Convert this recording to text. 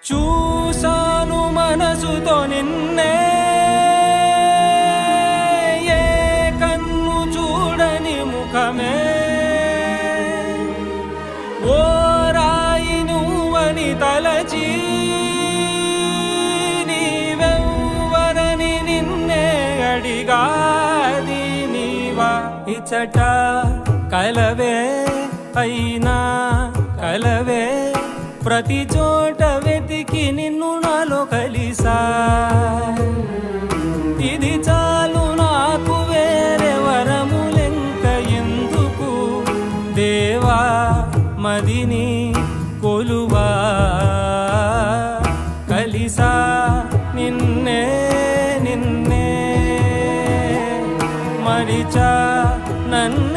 చూసాను మనసుతో నిన్నే, ఏ కన్ను చూడని ముఖమే, ఓ రాయి నువ్వని తలచి నీవెవ్వరని నిన్నే అడిగాది నీవా. ఇచ్చట కలవే అయినా కలవే, ప్రతి చోట వెతికి నిన్ను నాలో కలిసా. ఇది చాలు నాకు, వేరే వరములెంక ఎందుకు, దేవా మదిని కొలువా. కలిసా నిన్నే నిన్నే, మరిచా నన్ను